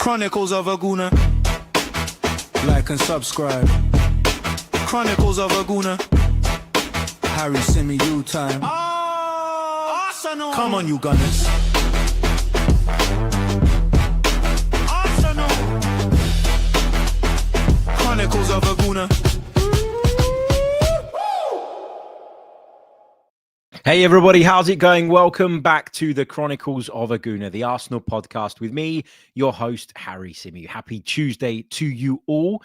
Chronicles of a Gooner. Like and subscribe. Chronicles of a Gooner. Harry Symeou time. Arsenal. Come on, you gunners. Arsenal. Chronicles of a Gooner. Hey everybody, how's it going? Welcome back to the Chronicles of a Gooner, the Arsenal podcast with me, your host, Harry Symeou. Happy Tuesday to you all.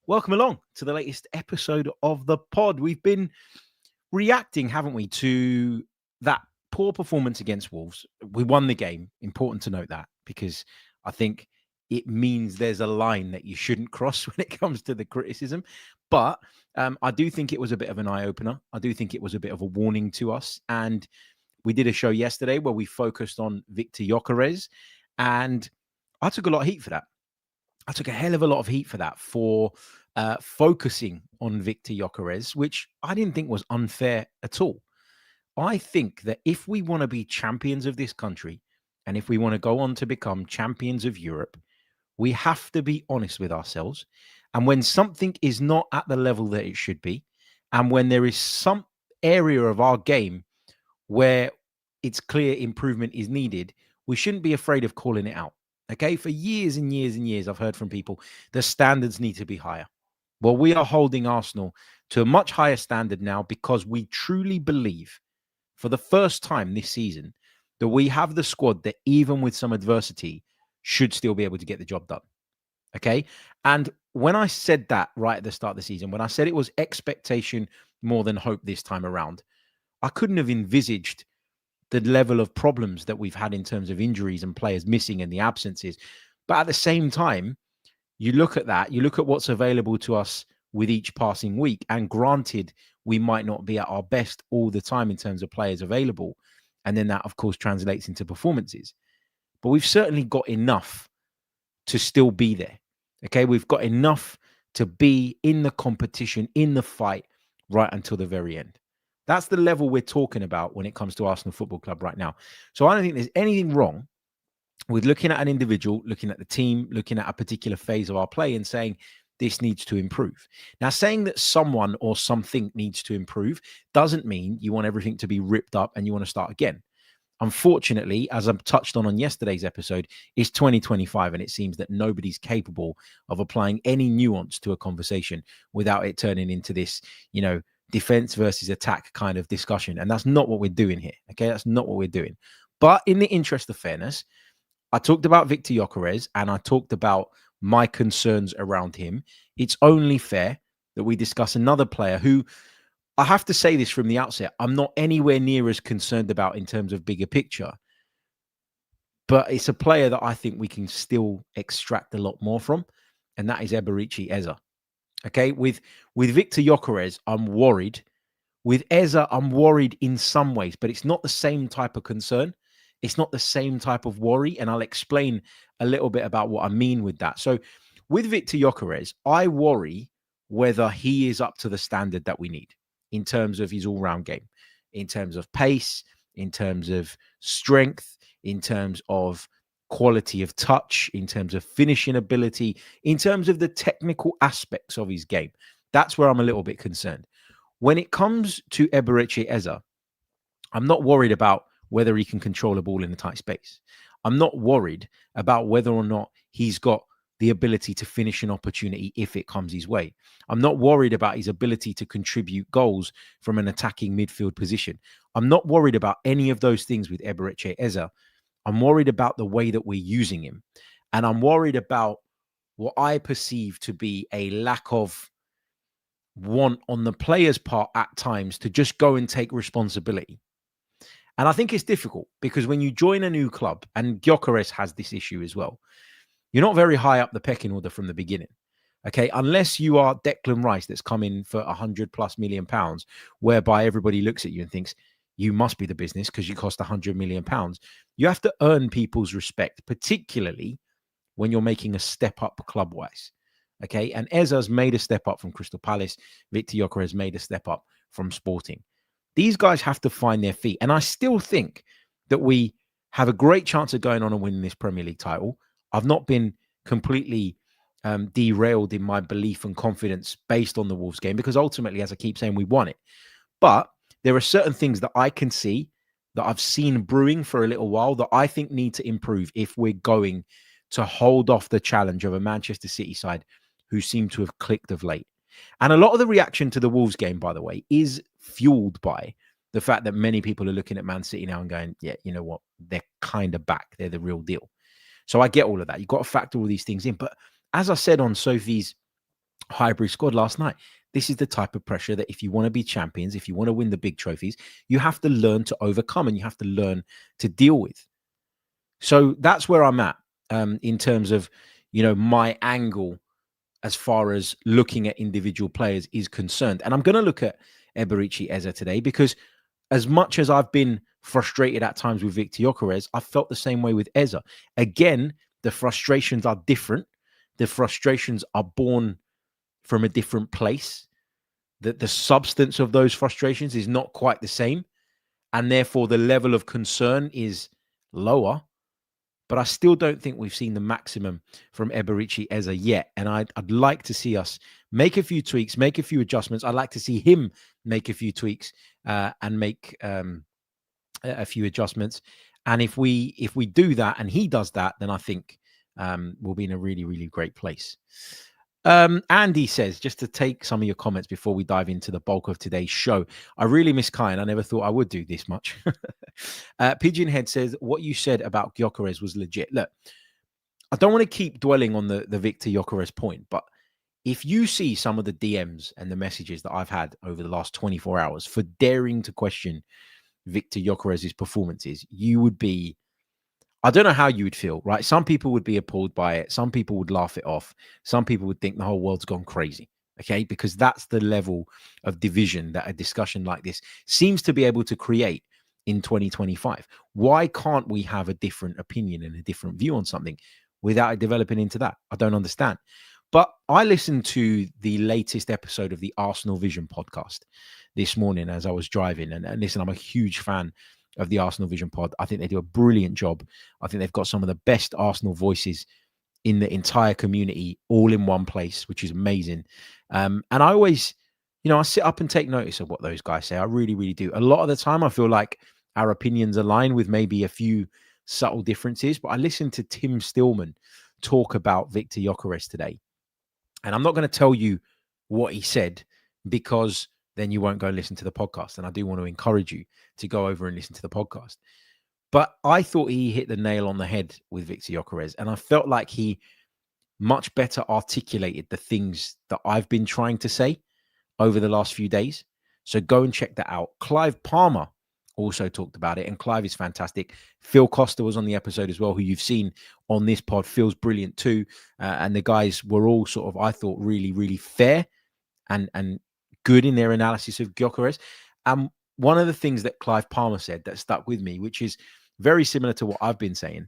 Welcome along to the latest episode of the pod. We've been reacting, haven't we, to that poor performance against Wolves. We won the game. Important to note that, because I think it means there's a line that you shouldn't cross when it comes to the criticism. But I do think it was a bit of an eye-opener. I do think it was a bit of a warning to us. And we did a show yesterday where we focused on Victor Gyökeres. And I took a lot of heat for that. I took a hell of a lot of heat for that, for focusing on Victor Gyökeres, which I didn't think was unfair at all. I think that if we want to be champions of this country, and if we want to go on to become champions of Europe, we have to be honest with ourselves. And when something is not at the level that it should be, and when there is some area of our game where it's clear improvement is needed, we shouldn't be afraid of calling it out. Okay? For years and years and years, I've heard from people, the standards need to be higher. Well, we are holding Arsenal to a much higher standard now because we truly believe, for the first time this season, that we have the squad that, even with some adversity, should still be able to get the job done. Okay? And when I said that right at the start of the season, when I said it was expectation more than hope this time around, I couldn't have envisaged the level of problems that we've had in terms of injuries and players missing and the absences. But at the same time, you look at that, you look at what's available to us with each passing week. And granted, we might not be at our best all the time in terms of players available. And then that, of course, translates into performances. But we've certainly got enough to still be there. Okay, we've got enough to be in the competition, in the fight, right until the very end. That's the level we're talking about when it comes to Arsenal Football Club right now. So I don't think there's anything wrong with looking at an individual, looking at the team, looking at a particular phase of our play and saying, this needs to improve. Now, saying that someone or something needs to improve doesn't mean you want everything to be ripped up and you want to start again. Unfortunately, as I touched on yesterday's episode, it's 2025 and it seems that nobody's capable of applying any nuance to a conversation without it turning into this, defense versus attack kind of discussion. And that's not what we're doing here. Okay, that's not what we're doing. But in the interest of fairness, I talked about Victor Gyökeres and I talked about my concerns around him. It's only fair that we discuss another player who, I have to say this from the outset, I'm not anywhere near as concerned about in terms of bigger picture. But it's a player that I think we can still extract a lot more from, and that is Eberechi Eze. Okay, with Victor Gyökeres, I'm worried. With Eze, I'm worried in some ways, but it's not the same type of concern. It's not the same type of worry, and I'll explain a little bit about what I mean with that. So with Victor Gyökeres, I worry whether he is up to the standard that we need in terms of his all-round game, in terms of pace, in terms of strength, in terms of quality of touch, in terms of finishing ability, in terms of the technical aspects of his game. That's where I'm a little bit concerned. When it comes to Eberechi Eze, I'm not worried about whether he can control a ball in a tight space. I'm not worried about whether or not he's got the ability to finish an opportunity if it comes his way. I'm not worried about his ability to contribute goals from an attacking midfield position. I'm not worried about any of those things with Eberechi Eze. I'm worried about the way that we're using him. And I'm worried about what I perceive to be a lack of want on the player's part at times to just go and take responsibility. And I think it's difficult because when you join a new club, and Gyökeres has this issue as well, you're not very high up the pecking order from the beginning. Okay, unless you are Declan Rice that's come in for £100+ million, whereby everybody looks at you and thinks you must be the business because you cost £100 million. You have to earn people's respect, particularly when you're making a step up club-wise. Okay, and Eze's made a step up from Crystal Palace. Victor Gyökeres made a step up from Sporting. These guys have to find their feet. And I still think that we have a great chance of going on and winning this Premier League title. I've not been completely derailed in my belief and confidence based on the Wolves game, because ultimately, as I keep saying, we won it. But there are certain things that I can see that I've seen brewing for a little while that I think need to improve if we're going to hold off the challenge of a Manchester City side who seem to have clicked of late. And a lot of the reaction to the Wolves game, by the way, is fueled by the fact that many people are looking at Man City now and going, yeah, you know what? They're kind of back. They're the real deal. So I get all of that. You've got to factor all these things in. But as I said on Sophie's Highbury squad last night, this is the type of pressure that if you want to be champions, if you want to win the big trophies, you have to learn to overcome and you have to learn to deal with. So that's where I'm at in terms of, my angle as far as looking at individual players is concerned. And I'm going to look at Eberechi Eze today because as much as I've been frustrated at times with Victor Gyökeres, I felt the same way with Eze. Again, the frustrations are different. The frustrations are born from a different place. That the substance of those frustrations is not quite the same. And therefore, the level of concern is lower. But I still don't think we've seen the maximum from Eberechi Eze yet. And I'd like to see us make a few tweaks, make a few adjustments. I'd like to see him make a few tweaks and make a few adjustments. And if we do that and he does that, then I think we'll be in a really, really great place. Andy says, just to take some of your comments before we dive into the bulk of today's show, I really miss Kai and I never thought I would do this much. Pigeonhead says, what you said about Gyökeres was legit. Look, I don't want to keep dwelling on the Victor Gyökeres point, but if you see some of the DMs and the messages that I've had over the last 24 hours for daring to question Victor Gyökeres' performances, you would be, I don't know how you would feel, right? Some people would be appalled by it. Some people would laugh it off. Some people would think the whole world's gone crazy, okay? Because that's the level of division that a discussion like this seems to be able to create in 2025. Why can't we have a different opinion and a different view on something without it developing into that? I don't understand. But I listened to the latest episode of the Arsenal Vision podcast this morning as I was driving. And listen, I'm a huge fan of the Arsenal Vision pod. I think they do a brilliant job. I think they've got some of the best Arsenal voices in the entire community all in one place, which is amazing. And I always, I sit up and take notice of what those guys say. I really, really do. A lot of the time, I feel like our opinions align with maybe a few subtle differences. But I listened to Tim Stillman talk about Victor Gyökeres today. And I'm not going to tell you what he said because then you won't go listen to the podcast. And I do want to encourage you to go over and listen to the podcast. But I thought he hit the nail on the head with Victor Gyökeres. And I felt like he much better articulated the things that I've been trying to say over the last few days. So go and check that out. Clive Palmer also talked about it. And Clive is fantastic. Phil Costa was on the episode as well, who you've seen on this pod. Phil's brilliant too. And the guys were all sort of, I thought, really, really fair and good in their analysis of Gyökeres. One of the things that Clive Palmer said that stuck with me, which is very similar to what I've been saying,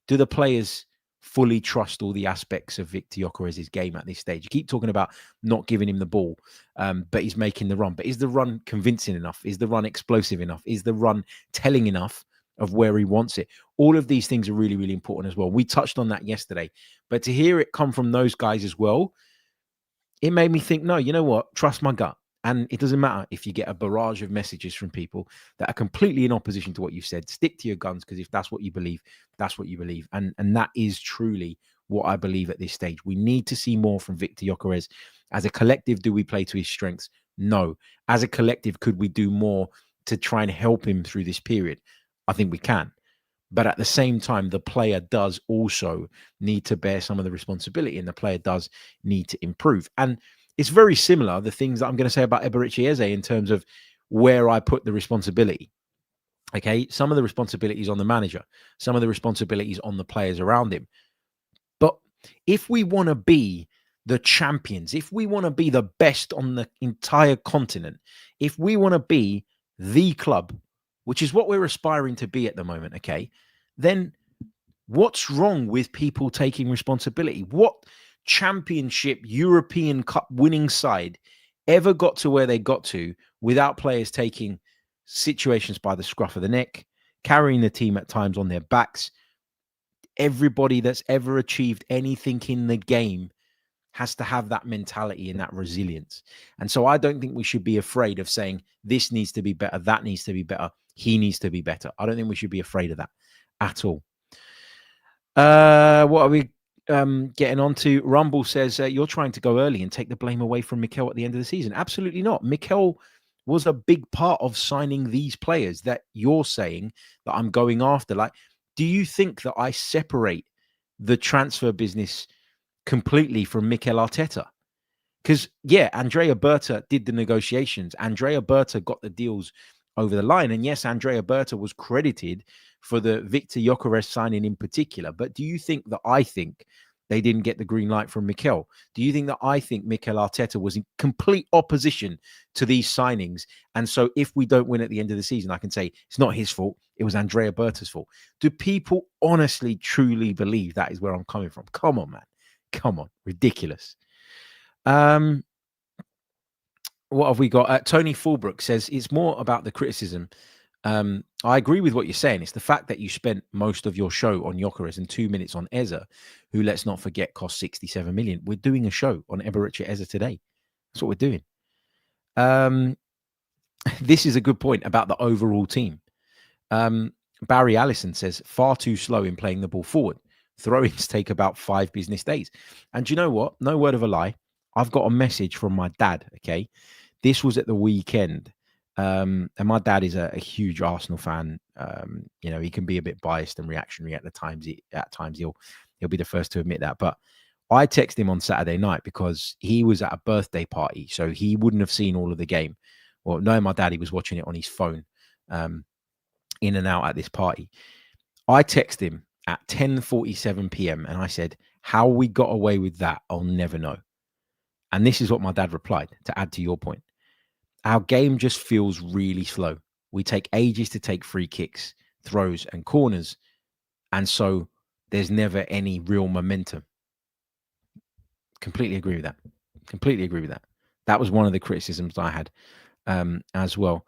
do the players fully trust all the aspects of Victor Gyökeres' game at this stage? You keep talking about not giving him the ball, but he's making the run. But is the run convincing enough? Is the run explosive enough? Is the run telling enough of where he wants it? All of these things are really, really important as well. We touched on that yesterday. But to hear it come from those guys as well, it made me think, no, you know what? Trust my gut. And it doesn't matter if you get a barrage of messages from people that are completely in opposition to what you've said. Stick to your guns, because if that's what you believe, that's what you believe. And that is truly what I believe at this stage. We need to see more from Victor Gyökeres. As a collective, do we play to his strengths? No. As a collective, could we do more to try and help him through this period? I think we can. But at the same time, the player does also need to bear some of the responsibility, and the player does need to improve. And it's very similar, the things that I'm going to say about Eberechi Eze in terms of where I put the responsibility. Okay, some of the responsibilities on the manager, some of the responsibilities on the players around him. But if we want to be the champions, if we want to be the best on the entire continent, if we want to be the club, which is what we're aspiring to be at the moment, okay, then what's wrong with people taking responsibility? What championship European Cup winning side ever got to where they got to without players taking situations by the scruff of the neck, carrying the team at times on their backs, everybody that's ever achieved anything in the game has to have that mentality and that resilience. And so I don't think we should be afraid of saying this needs to be better, that needs to be better, he needs to be better. I don't think we should be afraid of that at all. What are we getting on to? Rumble says you're trying to go early and take the blame away from Mikel at the end of the season. Absolutely not. Mikel was a big part of signing these players that you're saying that I'm going after. Like, do you think that I separate the transfer business completely from Mikel Arteta? Because, yeah, Andrea Berta did the negotiations. Andrea Berta got the deals over the line. And yes, Andrea Berta was credited for the Victor Gyökeres signing in particular. But do you think that I think they didn't get the green light from Mikel? Do you think that I think Mikel Arteta was in complete opposition to these signings? And so if we don't win at the end of the season, I can say it's not his fault. It was Andrea Berta's fault. Do people honestly, truly believe that is where I'm coming from? Come on, man. Come on. Ridiculous. What have we got? Tony Fulbrook says it's more about the criticism. I agree with what you're saying. It's the fact that you spent most of your show on Gyökeres and 2 minutes on Eze, who, let's not forget, cost 67 million. We're doing a show on Eberechi Eze today. That's what we're doing. This is a good point about the overall team. Barry Allison says far too slow in playing the ball forward. Throw-ins take about 5 business days. And do you know what? No word of a lie. I've got a message from my dad, okay? This was at the weekend. And my dad is a huge Arsenal fan. He can be a bit biased and reactionary at times. He'll be the first to admit that. But I texted him on Saturday night because he was at a birthday party, so he wouldn't have seen all of the game. Well, knowing my dad, he was watching it on his phone, in and out at this party. I texted him at 10:47 p.m. and I said, how we got away with that, I'll never know. And this is what my dad replied, to add to your point. Our game just feels really slow. We take ages to take free kicks, throws, and corners. And so there's never any real momentum. Completely agree with that. Completely agree with that. That was one of the criticisms I had as well.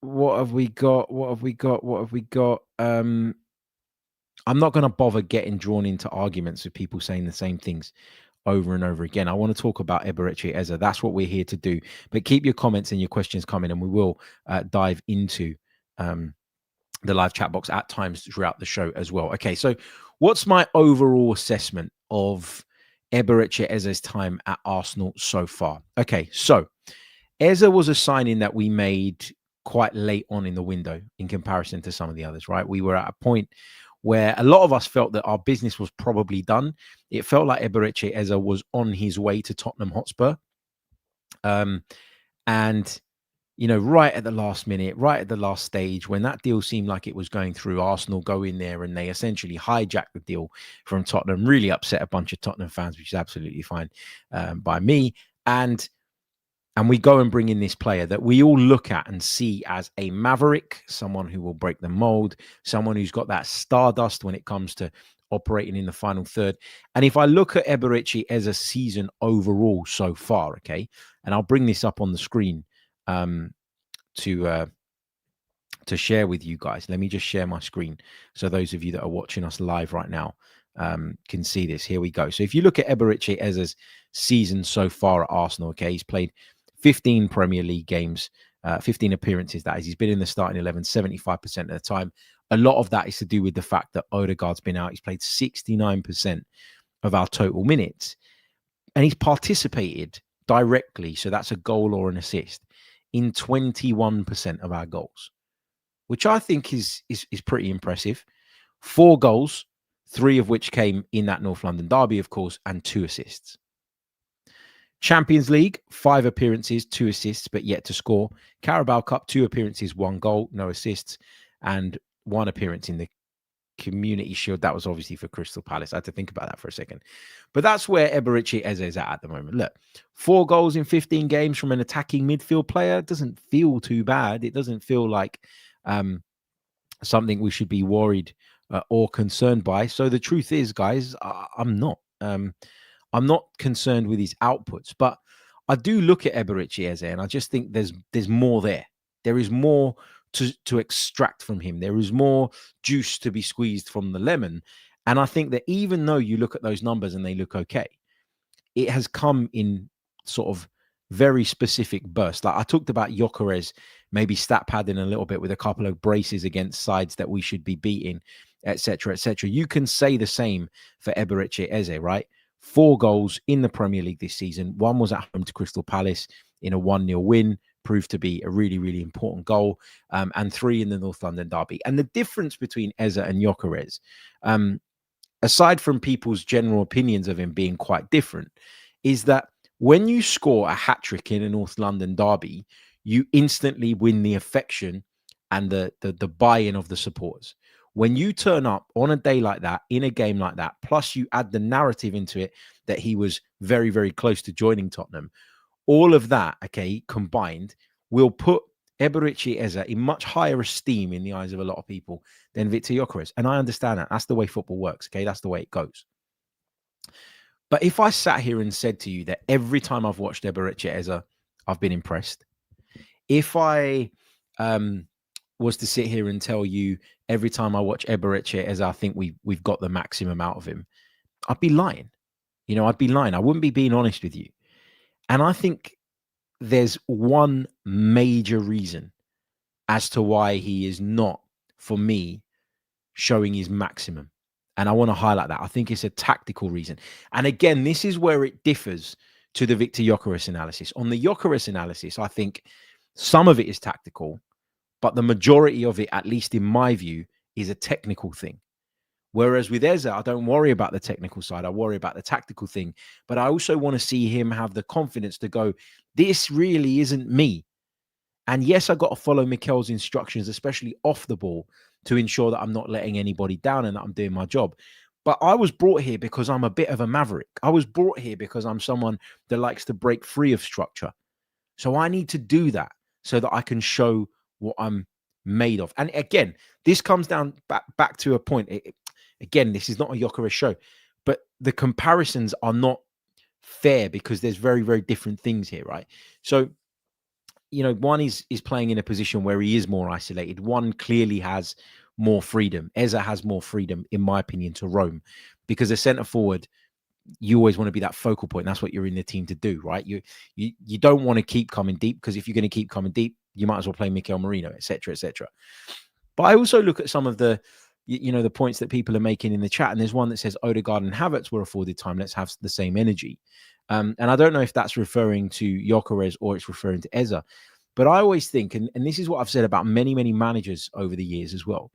What have we got? I'm not going to bother getting drawn into arguments with people saying the same things over and over again. I want to talk about Eberechi Eze. That's what we're here to do. But keep your comments and your questions coming, and we will dive into the live chat box at times throughout the show as well. Okay, so what's my overall assessment of Eberechi Eze's time at Arsenal so far? Okay, so Eze was a signing that we made quite late on in the window in comparison to some of the others, right? We were at a point where a lot of us felt that our business was probably done. It felt like Eberechi Eze was on his way to Tottenham Hotspur. And, right at the last minute, right at the last stage, when that deal seemed like it was going through, Arsenal go in there and they essentially hijacked the deal from Tottenham, really upset a bunch of Tottenham fans, which is absolutely fine by me. And we go and bring in this player that we all look at and see as a maverick, someone who will break the mold, someone who's got that stardust when it comes to operating in the final third. And if I look at Eberechi as a season overall so far, okay, and I'll bring this up on the screen to share with you guys. Let me just share my screen so those of you that are watching us live right now can see this. Here we go. So if you look at Eberechi Eze's season so far at Arsenal, okay, he's played 15 Premier League games, 15 appearances, that is. He's been in the starting 11 75% of the time. A lot of that is to do with the fact that Odegaard's been out. He's played 69% of our total minutes. And he's participated directly, so that's a goal or an assist, in 21% of our goals, which I think is pretty impressive. 4 goals, 3 of which came in that North London derby, of course, and 2 assists. Champions League, 5 appearances, 2 assists, but yet to score. Carabao Cup, 2 appearances, 1 goal, no assists, and 1 appearance in the Community Shield. That was obviously for Crystal Palace. I had to think about that for a second. But that's where Eberechi Eze is at the moment. Look, 4 goals in 15 games from an attacking midfield player doesn't feel too bad. It doesn't feel like something we should be worried or concerned by. So the truth is, guys, I'm not. I'm not concerned with his outputs, but I do look at Eberechi Eze and I just think there's more there. There is more to extract from him. There is more juice to be squeezed from the lemon. And I think that even though you look at those numbers and they look okay, it has come in sort of very specific bursts. Like I talked about Gyökeres maybe stat padding a little bit with a couple of braces against sides that we should be beating, etc., etc. You can say the same for Eberechi Eze, right? 4 goals in the Premier League this season. 1 was at home to Crystal Palace in a 1-0 win, proved to be a really, really important goal, and 3 in the North London derby. And the difference between Eze and Gyökeres, aside from people's general opinions of him being quite different, is that when you score a hat-trick in a North London derby, you instantly win the affection and the buy-in of the supporters. When you turn up on a day like that, in a game like that, plus you add the narrative into it that he was very, very close to joining Tottenham, all of that, okay, combined, will put Eberechi Eze in much higher esteem in the eyes of a lot of people than Victor Gyökeres. And I understand that. That's the way football works, okay? That's the way it goes. But if I sat here and said to you that every time I've watched Eberechi Eze, I've been impressed. If I was to sit here and tell you every time I watch Eberechi Eze, I think we've got the maximum out of him, I'd be lying. You know, I'd be lying. I wouldn't be being honest with you. And I think there's one major reason as to why he is not, for me, showing his maximum. And I want to highlight that. I think it's a tactical reason. And again, this is where it differs to the Victor Gyökeres analysis. On the Gyökeres analysis, I think some of it is tactical, but the majority of it, at least in my view, is a technical thing. Whereas with Eze, I don't worry about the technical side. I worry about the tactical thing. But I also want to see him have the confidence to go, this really isn't me. And yes, I got to follow Mikel's instructions, especially off the ball, to ensure that I'm not letting anybody down and that I'm doing my job. But I was brought here because I'm a bit of a maverick. I was brought here because I'm someone that likes to break free of structure. So I need to do that so that I can show what I'm made of. And again, this comes down back to a point. Again, this is not a Gyökeres show, but the comparisons are not fair because there's very, very different things here, right? So, you know, one is playing in a position where he is more isolated. One clearly has more freedom. Eze has more freedom, in my opinion, to roam, because a centre forward, you always want to be that focal point. That's what you're in the team to do, right? You don't want to keep coming deep, because if you're going to keep coming deep, you might as well play Mikel Merino, etc., etc. But I also look at some of the, you know, the points that people are making in the chat, and there's one that says Odegaard and Havertz were afforded time. Let's have the same energy. And I don't know if that's referring to Gyökeres or it's referring to Eze. But I always think, and this is what I've said about many, many managers over the years as well,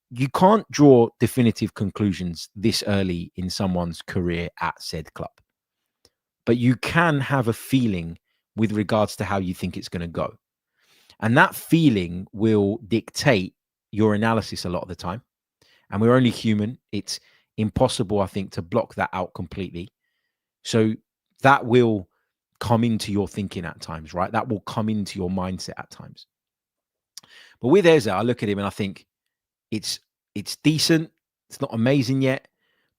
you can't draw definitive conclusions this early in someone's career at said club. But you can have a feeling with regards to how you think it's going to go. And that feeling will dictate your analysis a lot of the time. And we're only human. It's impossible, I think, to block that out completely. So that will come into your thinking at times, right? That will come into your mindset at times. But with Eze, I look at him and I think it's decent. It's not amazing yet,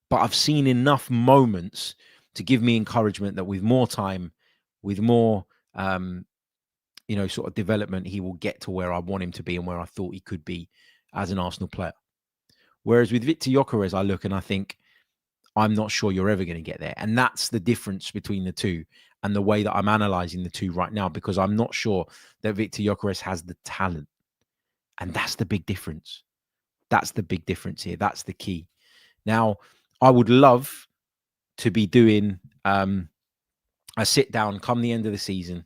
but I've seen enough moments to give me encouragement that with more time, with more, you know, sort of development, he will get to where I want him to be and where I thought he could be as an Arsenal player. Whereas with Victor Gyökeres, I look and I think, I'm not sure you're ever going to get there. And that's the difference between the two and the way that I'm analyzing the two right now, because I'm not sure that Victor Gyökeres has the talent. And that's the big difference. That's the big difference here. That's the key. Now, I would love to be doing a sit down come the end of the season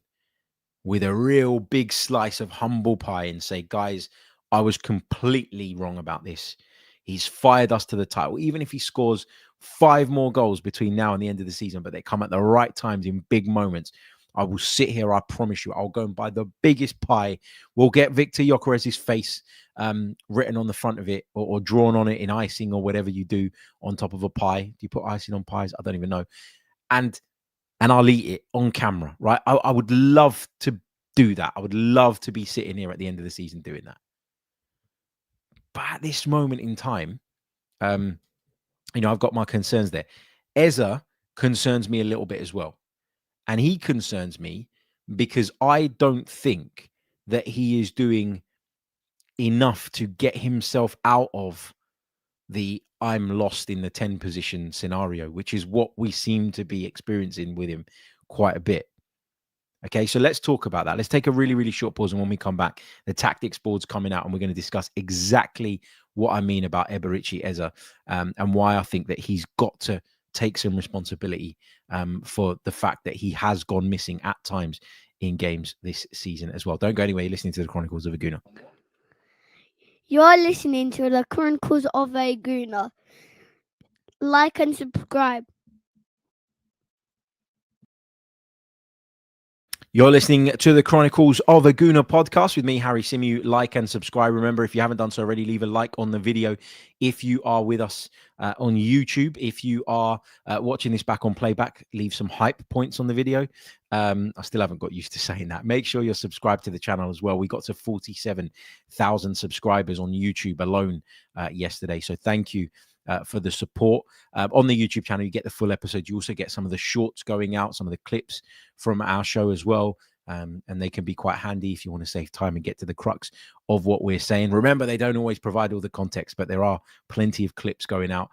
with a real big slice of humble pie and say, guys, I was completely wrong about this. He's fired us to the title. Even if he scores 5 more goals between now and the end of the season, but they come at the right times in big moments, I will sit here. I promise you, I'll go and buy the biggest pie. We'll get Victor Gyökeres' face written on the front of it, or drawn on it in icing or whatever you do on top of a pie. Do you put icing on pies? I don't even know. And I'll eat it on camera, right? I would love to do that. I would love to be sitting here at the end of the season doing that. But at this moment in time, you know, I've got my concerns there. Eze concerns me a little bit as well. And he concerns me because I don't think that he is doing enough to get himself out of the I'm lost in the 10 position scenario, which is what we seem to be experiencing with him quite a bit. Okay, so let's talk about that. Let's take a really, really short pause. And when we come back, the tactics board's coming out and we're going to discuss exactly what I mean about Eberechi Eze and why I think that he's got to take some responsibility for the fact that he has gone missing at times in games this season as well. Don't go anywhere. You're listening to the Chronicles of a Gooner. You're listening to the Chronicles of a Gooner. Like and subscribe. You're listening to the Chronicles of a Gooner podcast with me, Harry Symeou. Like and subscribe. Remember, if you haven't done so already, leave a like on the video. If you are with us on YouTube, if you are watching this back on playback, leave some hype points on the video. I still haven't got used to saying that. Make sure you're subscribed to the channel as well. We got to 47,000 subscribers on YouTube alone yesterday. So thank you for the support. On the YouTube channel, you get the full episode. You also get some of the shorts going out, some of the clips from our show as well. And they can be quite handy if you want to save time and get to the crux of what we're saying. Remember, they don't always provide all the context, but there are plenty of clips going out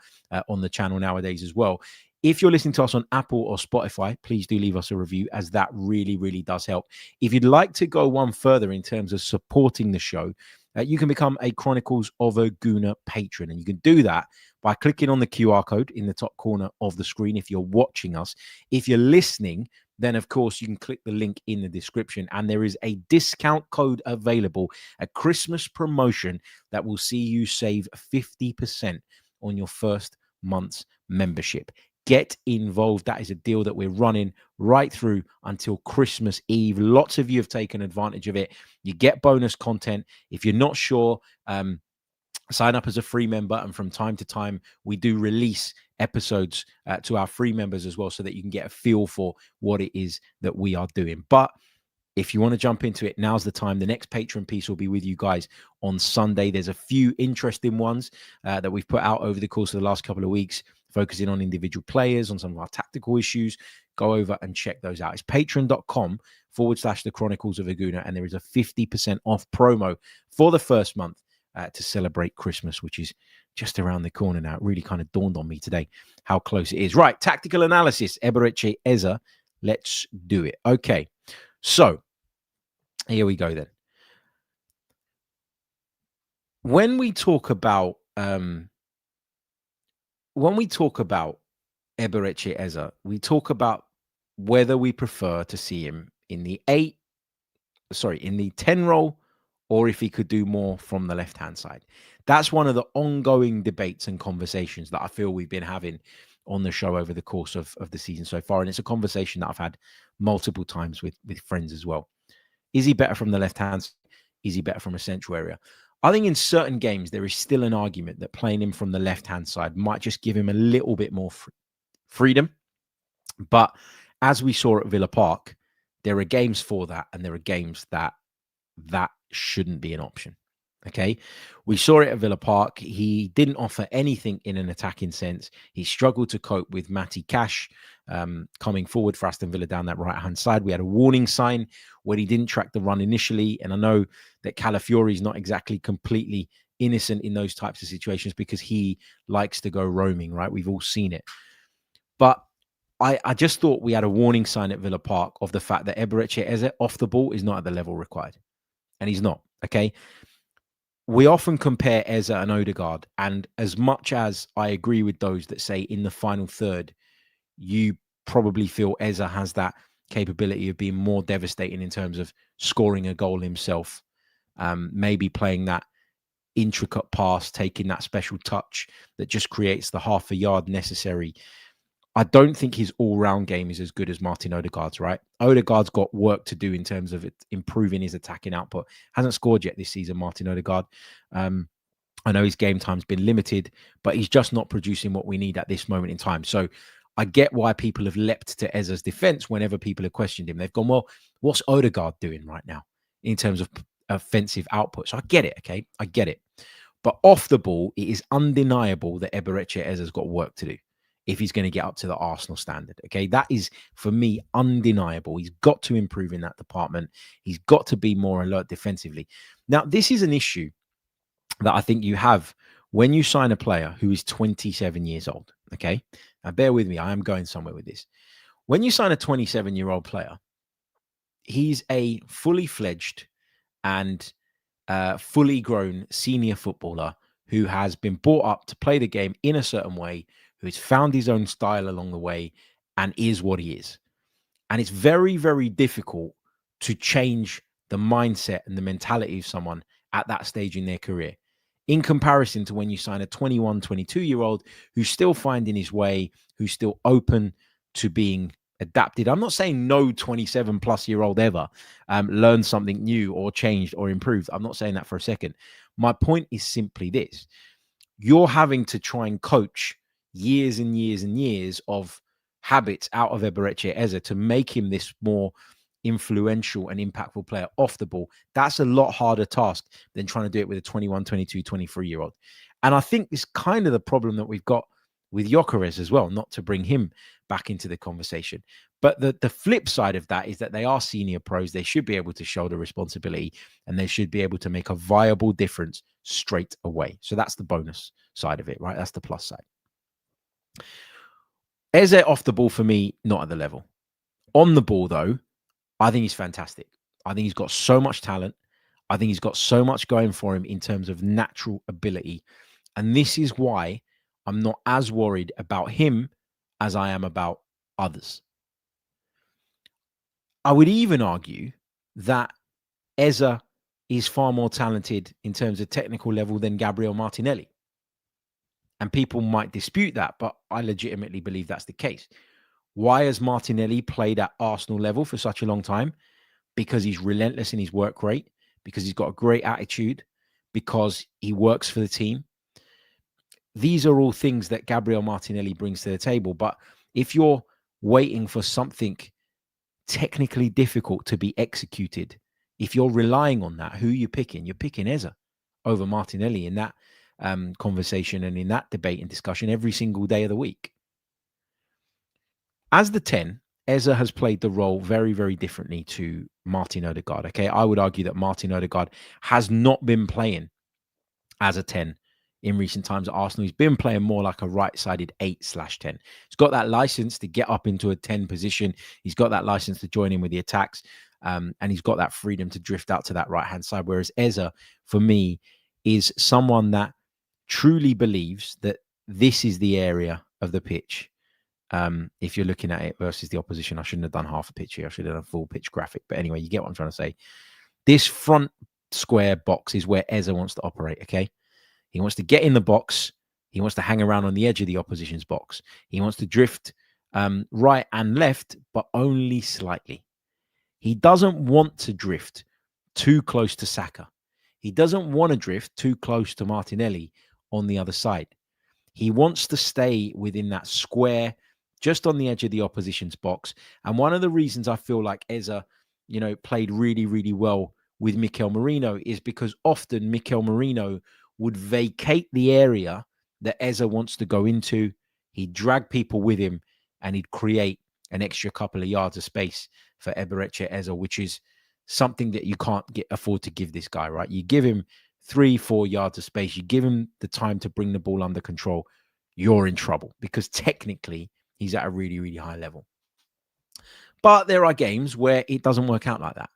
on the channel nowadays as well. If you're listening to us on Apple or Spotify, please do leave us a review, as that really, really does help. If you'd like to go one further in terms of supporting the show, you can become a Chronicles of a Gooner patron. And you can do that by clicking on the QR code in the top corner of the screen if you're watching us. If you're listening, then of course you can click the link in the description, and there is a discount code available, a Christmas promotion that will see you save 50% on your first month's membership. Get involved. That is a deal that we're running right through until Christmas Eve. Lots of you have taken advantage of it. You get bonus content. If you're not sure, sign up as a free member, and from time to time we do release episodes to our free members as well, so that you can get a feel for what it is that we are doing. But if you want to jump into it, now's the time. The next Patreon piece will be with you guys on Sunday. There's a few interesting ones that we've put out over the course of the last couple of weeks, focusing on individual players, on some of our tactical issues. Go over and check those out. It's patreon.com/the Chronicles of a Gooner, and there is a 50% off promo for the first month to celebrate Christmas, which is just around the corner now. It really kind of dawned on me today how close it is. Right, tactical analysis, Eberechi Eze. Let's do it. Okay, so here we go then. When we talk about Eberechi Eze, we talk about whether we prefer to see him in the 10 role, or if he could do more from the left-hand side. That's one of the ongoing debates and conversations that I feel we've been having on the show over the course of the season so far. And it's a conversation that I've had multiple times with friends as well. Is he better from the left-hand side? Is he better from a central area? I think in certain games, there is still an argument that playing him from the left-hand side might just give him a little bit more freedom. But as we saw at Villa Park, there are games for that, and there are games that shouldn't be an option. Okay, we saw it at Villa Park. He didn't offer anything in an attacking sense. He struggled to cope with Matty Cash coming forward for Aston Villa down that right-hand side. We had a warning sign when he didn't track the run initially. And I know that Calafiori is not exactly completely innocent in those types of situations, because he likes to go roaming, right? We've all seen it. But I just thought we had a warning sign at Villa Park of the fact that Eberechi Eze off the ball is not at the level required. And he's not, okay? We often compare Eze and Odegaard, and as much as I agree with those that say in the final third, you probably feel Eze has that capability of being more devastating in terms of scoring a goal himself, maybe playing that intricate pass, taking that special touch that just creates the half a yard necessary. I don't think his all-round game is as good as Martin Odegaard's, right? Odegaard's got work to do in terms of improving his attacking output. Hasn't scored yet this season, Martin Odegaard. I know his game time's been limited, but he's just not producing what we need at this moment in time. So I get why people have leapt to Eze's defense whenever people have questioned him. They've gone, well, what's Odegaard doing right now in terms of offensive output? So I get it, okay? I get it. But off the ball, it is undeniable that Eberechi Eze's got work to do if he's going to get up to the Arsenal standard. Okay, that is, for me, undeniable. He's got to improve in that department. He's got to be more alert defensively. Now, this is an issue that I think you have when you sign a player who is 27 years old. Okay. Now, bear with me. I am going somewhere with this. When you sign a 27-year-old player, he's a fully fledged and fully grown senior footballer who has been brought up to play the game in a certain way, who's found his own style along the way and is what he is. And it's very, very difficult to change the mindset and the mentality of someone at that stage in their career, in comparison to when you sign a 21, 22-year-old who's still finding his way, who's still open to being adapted. I'm not saying no 27 plus year old ever learned something new or changed or improved. I'm not saying that for a second. My point is simply this. You're having to try and coach years and years and years of habits out of Eberechi Eze to make him this more influential and impactful player off the ball. That's a lot harder task than trying to do it with a 21, 22, 23-year-old. And I think it's kind of the problem that we've got with Gyökeres as well, not to bring him back into the conversation. But the flip side of that is that they are senior pros. They should be able to shoulder responsibility and they should be able to make a viable difference straight away. So that's the bonus side of it, right? That's the plus side. Eze off the ball for me, not at the level. On the ball, though, I think he's fantastic. I think he's got so much talent. I think he's got so much going for him in terms of natural ability. And this is why I'm not as worried about him as I am about others. I would even argue that Eze is far more talented in terms of technical level than Gabriel Martinelli. And people might dispute that, but I legitimately believe that's the case. Why has Martinelli played at Arsenal level for such a long time? Because he's relentless in his work rate, because he's got a great attitude, because he works for the team. These are all things that Gabriel Martinelli brings to the table. But if you're waiting for something technically difficult to be executed, if you're relying on that, who are you picking? You're picking Eze over Martinelli in that conversation and in that debate and discussion every single day of the week. As the 10, Eze has played the role very, very differently to Martin Odegaard. Okay, I would argue that Martin Odegaard has not been playing as a 10 in recent times at Arsenal. He's been playing more like a right-sided 8/10. He's got that license to get up into a 10 position. He's got that license to join in with the attacks. And he's got that freedom to drift out to that right-hand side. Whereas Eze, for me, is someone that truly believes that this is the area of the pitch. If you're looking at it versus the opposition, I shouldn't have done half a pitch here. I should have done a full pitch graphic. But anyway, you get what I'm trying to say. This front square box is where Eze wants to operate, okay? He wants to get in the box. He wants to hang around on the edge of the opposition's box. He wants to drift right and left, but only slightly. He doesn't want to drift too close to Saka. He doesn't want to drift too close to Martinelli on the other side. He wants to stay within that square, just on the edge of the opposition's box. And one of the reasons I feel like Eze, played really, really well with Mikel Merino is because often Mikel Merino would vacate the area that Eze wants to go into. He'd drag people with him and he'd create an extra couple of yards of space for Eberechi Eze, which is something that you can't afford to give this guy, right? You give him 3-4 yards of space, you give him the time to bring the ball under control, you're in trouble because technically he's at a really, really high level. But there are games where it doesn't work out like that.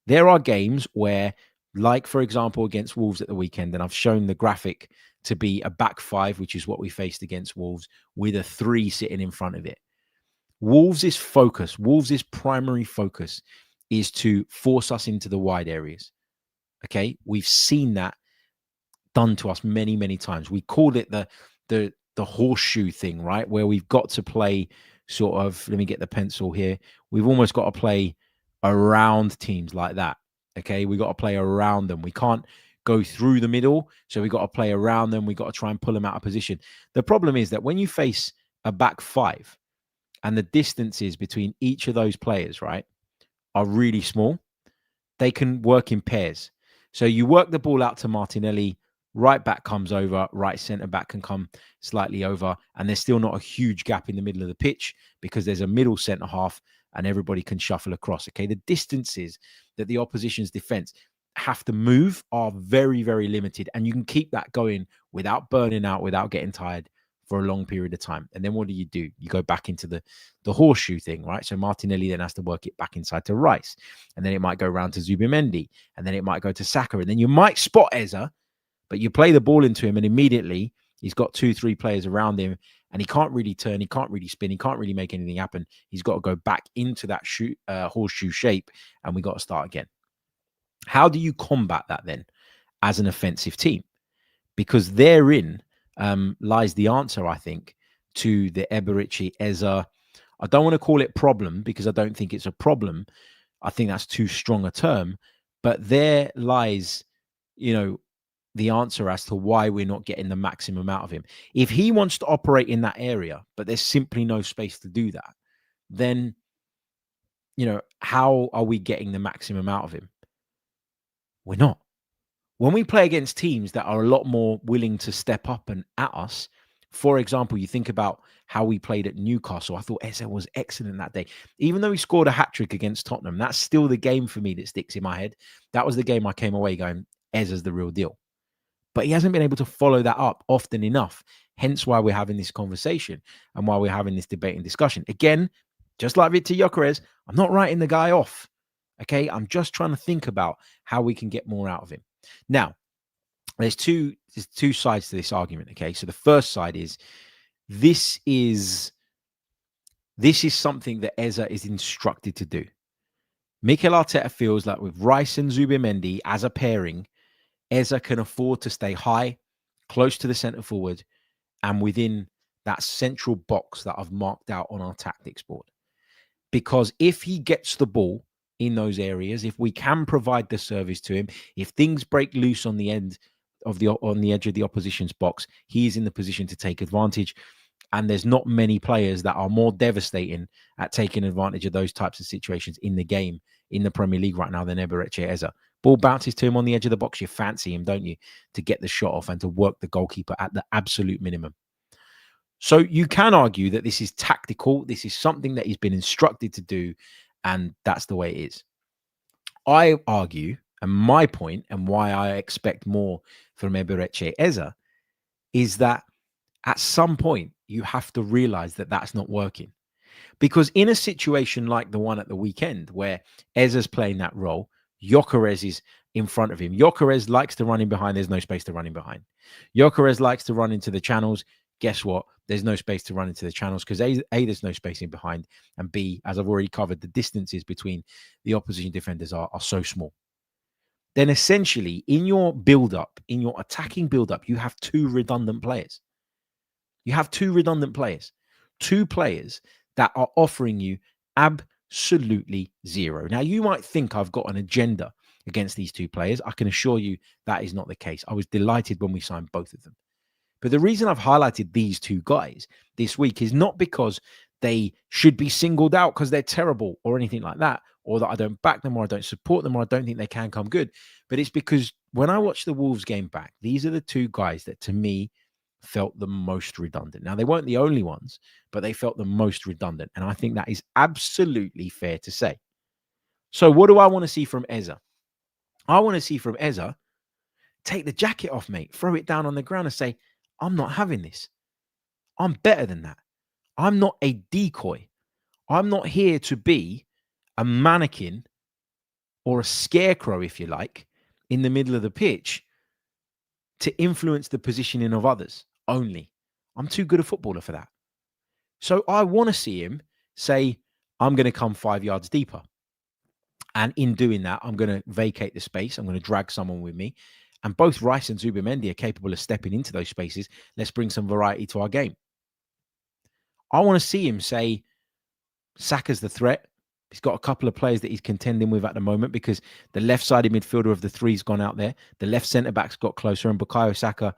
There are games where, like, for example, against Wolves at the weekend, and I've shown the graphic to be a back five, which is what we faced against Wolves, with a 3 sitting in front of it. Wolves' focus, Wolves' primary focus is to force us into the wide areas. Okay, we've seen that done to us many, many times. We called it the horseshoe thing, right? Where we've got to play sort of, let me get the pencil here. We've almost got to play around teams like that. Okay, we got to play around them. We can't go through the middle, so we got to play around them. We got to try and pull them out of position. The problem is that when you face a back five and the distances between each of those players, right, are really small, they can work in pairs. So you work the ball out to Martinelli, right back comes over, right centre back can come slightly over, and there's still not a huge gap in the middle of the pitch because there's a middle centre half and everybody can shuffle across. Okay, the distances that the opposition's defence have to move are very, very limited. And you can keep that going without burning out, without getting tired for a long period of time. And then what do? You go back into the horseshoe thing, right? So Martinelli then has to work it back inside to Rice. And then it might go round to Zubimendi. And then it might go to Saka. And then you might spot Eze, but you play the ball into him and immediately he's got 2-3 players around him and he can't really turn, he can't really spin, he can't really make anything happen. He's got to go back into that horseshoe shape and we got to start again. How do you combat that then as an offensive team? Because therein lies the answer, I think, to the Eberechi Eze. I don't want to call it problem because I don't think it's a problem. I think that's too strong a term. But there lies, the answer as to why we're not getting the maximum out of him. If he wants to operate in that area, but there's simply no space to do that, then, how are we getting the maximum out of him? We're not. When we play against teams that are a lot more willing to step up and at us, for example, you think about how we played at Newcastle. I thought Eze was excellent that day. Even though he scored a hat-trick against Tottenham, that's still the game for me that sticks in my head. That was the game I came away going, Eze's the real deal. But he hasn't been able to follow that up often enough. Hence why we're having this conversation and why we're having this debate and discussion. Again, just like Victor Gyökeres, I'm not writing the guy off. Okay, I'm just trying to think about how we can get more out of him. Now, there's two sides to this argument. Okay, so the first side is this is something that Eze is instructed to do. Mikel Arteta feels like with Rice and Zubimendi as a pairing, Eze can afford to stay high, close to the centre forward, and within that central box that I've marked out on our tactics board. Because if he gets the ball in those areas, if we can provide the service to him, if things break loose on the edge of the opposition's box, he is in the position to take advantage. And there's not many players that are more devastating at taking advantage of those types of situations in the game in the Premier League right now than Eberechi Eze. Ball bounces to him on the edge of the box. You fancy him, don't you, to get the shot off and to work the goalkeeper at the absolute minimum. So you can argue that this is tactical. This is something that he's been instructed to do, and that's the way it is. I argue, and my point, and why I expect more from Eberechi Eze, is that at some point you have to realize that that's not working. Because in a situation like the one at the weekend where Eze's playing that role, Gyökeres is in front of him. Gyökeres likes to run in behind. There's no space to run in behind. Gyökeres likes to run into the channels. Guess what? There's no space to run into the channels because A, there's no space in behind. And B, as I've already covered, the distances between the opposition defenders are so small. Then essentially in your build-up, in your attacking build-up, you have two redundant players. You have two redundant players. Two players that are offering you absolutely zero. Now, you might think I've got an agenda against these two players. I can assure you that is not the case. I was delighted when we signed both of them. But the reason I've highlighted these two guys this week is not because they should be singled out because they're terrible or anything like that, or that I don't back them or I don't support them or I don't think they can come good. But it's because when I watched the Wolves game back, these are the two guys that to me felt the most redundant. Now, they weren't the only ones, but they felt the most redundant. And I think that is absolutely fair to say. So what do I want to see from Eze? I want to see from Eze, take the jacket off, mate, throw it down on the ground and say, I'm not having this. I'm better than that. I'm not a decoy. I'm not here to be a mannequin or a scarecrow, if you like, in the middle of the pitch to influence the positioning of others only. I'm too good a footballer for that. So I want to see him say, I'm going to come 5 yards deeper. And in doing that, I'm going to vacate the space. I'm going to drag someone with me. And both Rice and Zubimendi are capable of stepping into those spaces. Let's bring some variety to our game. I want to see him say, Saka's the threat. He's got a couple of players that he's contending with at the moment because the left-sided midfielder of the three's gone out there. The left centre-back's got closer, and Bukayo Saka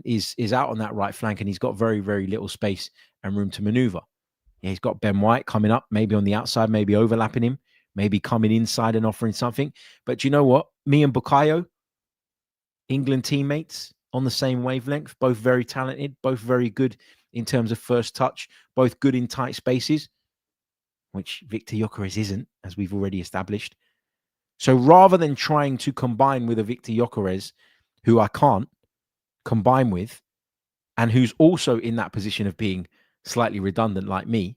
is out on that right flank, and he's got very, very little space and room to manoeuvre. Yeah, he's got Ben White coming up, maybe on the outside, maybe overlapping him, maybe coming inside and offering something. But you know what? Me and Bukayo, England teammates, on the same wavelength, both very talented, both very good in terms of first touch, both good in tight spaces, which Victor Gyökeres isn't, as we've already established. So rather than trying to combine with a Victor Gyökeres, who I can't combine with, and who's also in that position of being slightly redundant like me,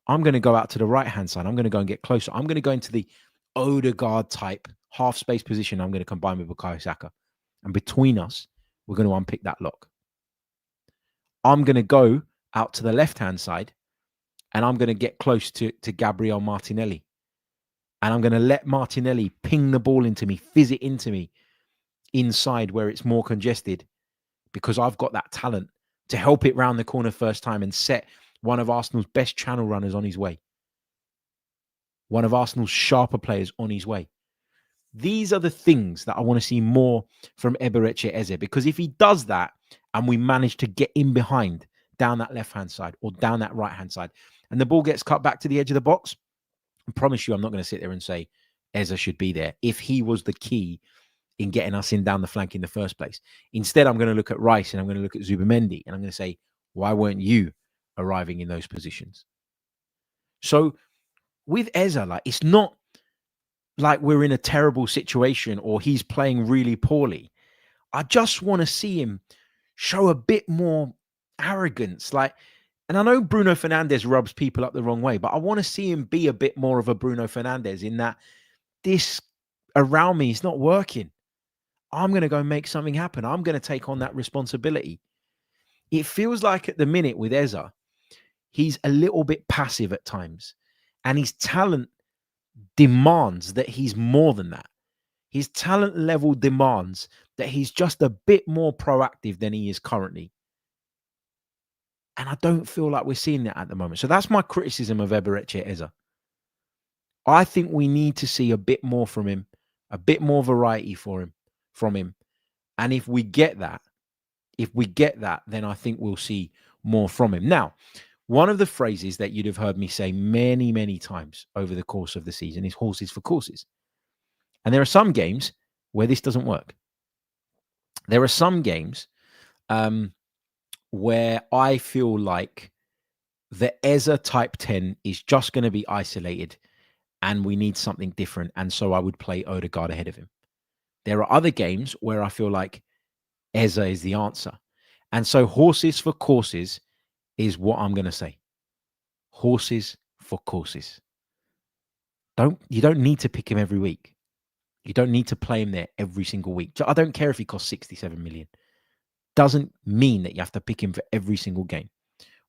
I'm going to go out to the right-hand side. I'm going to go and get closer. I'm going to go into the Odegaard type half space position. I'm going to combine with Bukayo Saka. And between us, we're going to unpick that lock. I'm going to go out to the left-hand side and I'm going to get close to Gabriel Martinelli. And I'm going to let Martinelli ping the ball into me, fizz it into me inside where it's more congested, because I've got that talent to help it round the corner first time and set one of Arsenal's best channel runners on his way. One of Arsenal's sharper players on his way. These are the things that I want to see more from Eberechi Eze, because if he does that and we manage to get in behind down that left-hand side or down that right-hand side and the ball gets cut back to the edge of the box, I promise you I'm not going to sit there and say Eze should be there if he was the key in getting us in down the flank in the first place. Instead, I'm going to look at Rice and I'm going to look at Zubimendi and I'm going to say, why weren't you arriving in those positions? So with Eze, like, it's not like we're in a terrible situation or he's playing really poorly. I just want to see him show a bit more arrogance. And I know Bruno Fernandes rubs people up the wrong way, but I want to see him be a bit more of a Bruno Fernandes in that this around me is not working. I'm going to go make something happen. I'm going to take on that responsibility. It feels like at the minute with Eze, he's a little bit passive at times, and his talent demands that he's more than that. His talent level demands that he's just a bit more proactive than he is currently. And I don't feel like we're seeing that at the moment. So that's my criticism of Eberechi Eze. I think we need to see a bit more from him, a bit more variety from him. And if we get that, then I think we'll see more from him. Now, one of the phrases that you'd have heard me say many, many times over the course of the season is horses for courses. And there are some games where this doesn't work. There are some games where I feel like the Eze type 10 is just going to be isolated and we need something different. And so I would play Odegaard ahead of him. There are other games where I feel like Eze is the answer. And so horses for courses is what I'm going to say. Horses for courses. You don't need to pick him every week. You don't need to play him there every single week. I don't care if he costs 67 million. Doesn't mean that you have to pick him for every single game.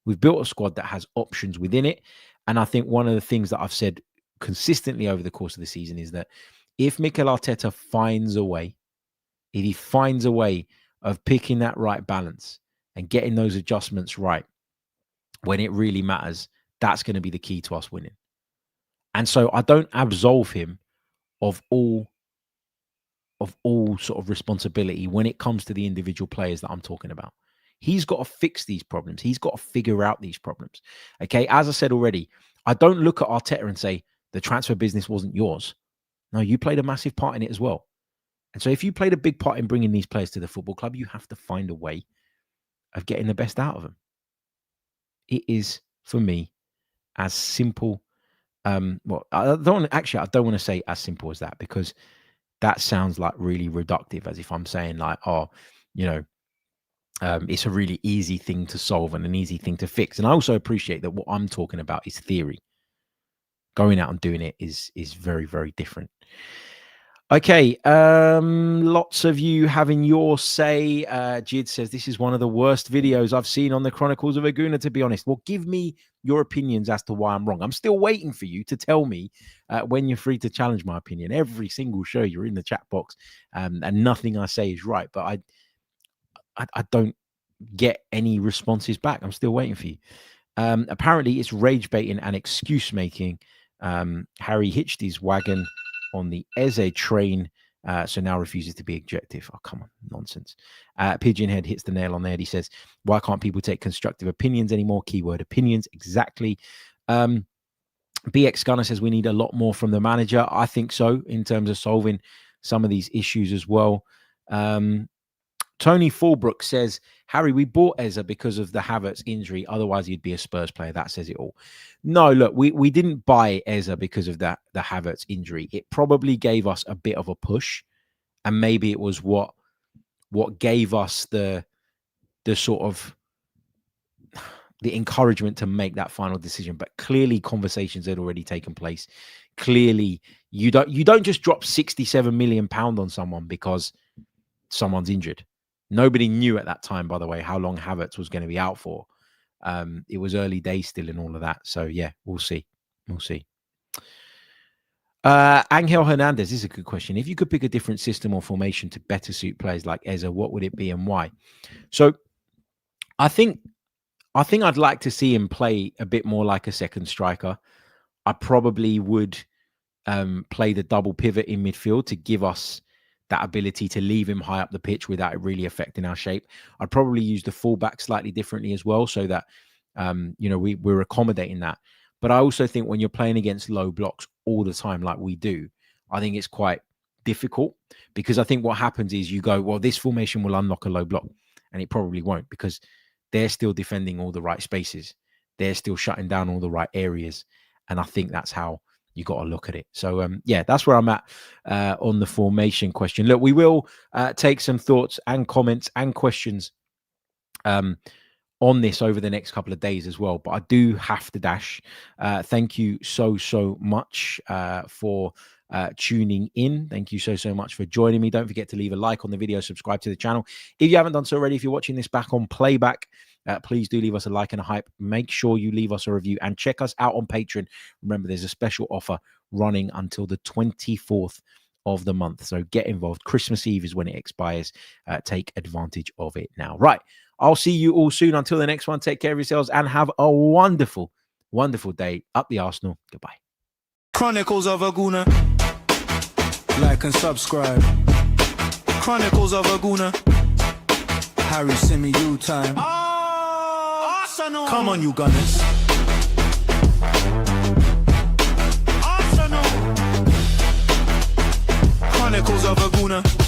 We've built a squad that has options within it. And I think one of the things that I've said consistently over the course of the season is that if Mikel Arteta finds a way, if he finds a way of picking that right balance and getting those adjustments right when it really matters, that's going to be the key to us winning. And so I don't absolve him of all sort of responsibility when it comes to the individual players that I'm talking about. He's got to fix these problems. He's got to figure out these problems. Okay, as I said already, I don't look at Arteta and say the transfer business wasn't yours. No, you played a massive part in it as well. And so if you played a big part in bringing these players to the football club, you have to find a way of getting the best out of them. It is, for me, as simple. I don't want to say as simple as that, because that sounds like really reductive, as if I'm saying like, it's a really easy thing to solve and an easy thing to fix. And I also appreciate that what I'm talking about is theory. Going out and doing it is very, very different. Okay, lots of you having your say. Jid says, this is one of the worst videos I've seen on the Chronicles of a Gooner, to be honest. Well, give me your opinions as to why I'm wrong. I'm still waiting for you to tell me when you're free to challenge my opinion. Every single show you're in the chat box, and nothing I say is right. But I don't get any responses back. I'm still waiting for you. Apparently, it's rage baiting and excuse making. Harry hitched his wagon on the Eze train, so now refuses to be objective. Oh, come on, nonsense. Pigeonhead hits the nail on the head. He says, why can't people take constructive opinions anymore? Keyword opinions, exactly. BX Gunner says we need a lot more from the manager. I think so, in terms of solving some of these issues as well. Tony Fulbrook says, Harry, we bought Eze because of the Havertz injury. Otherwise, he'd be a Spurs player. That says it all. No, look, we didn't buy Eze because of the Havertz injury. It probably gave us a bit of a push. And maybe it was what gave us the sort of the encouragement to make that final decision. But clearly conversations had already taken place. Clearly, you don't just drop 67 million pounds on someone because someone's injured. Nobody knew at that time, by the way, how long Havertz was going to be out for. It was early days still and all of that. So yeah, we'll see. We'll see. Angel Hernandez, this is a good question. If you could pick a different system or formation to better suit players like Eze, what would it be and why? So I think I'd like to see him play a bit more like a second striker. I probably would play the double pivot in midfield to give us that ability to leave him high up the pitch without it really affecting our shape. I'd probably use the fullback slightly differently as well, so that we're accommodating that. But I also think when you're playing against low blocks all the time, like we do, I think it's quite difficult, because I think what happens is you go, well, this formation will unlock a low block, and it probably won't, because they're still defending all the right spaces. They're still shutting down all the right areas. And I think that's how you got to look at it. So, yeah, that's where I'm at on the formation question. Look, we will take some thoughts and comments and questions on this over the next couple of days as well. But I do have to dash. Thank you so much for tuning in. Thank you so much for joining me. Don't forget to leave a like on the video, subscribe to the channel if you haven't done so already. If you're watching this back on playback, please do leave us a like and a hype. Make sure you leave us a review and check us out on Patreon. Remember, there's a special offer running until the 24th of the month, so get involved. Christmas Eve is when it expires. Take advantage of it now. Right, I'll see you all soon. Until the next one, take care of yourselves and have a wonderful day. Up the Arsenal. Goodbye. Chronicles of a Gooner. Like and subscribe. Chronicles of a Gooner. Harry Symeou time. Arsenal. Come on, you Gunners. Arsenal. Chronicles of a Gooner.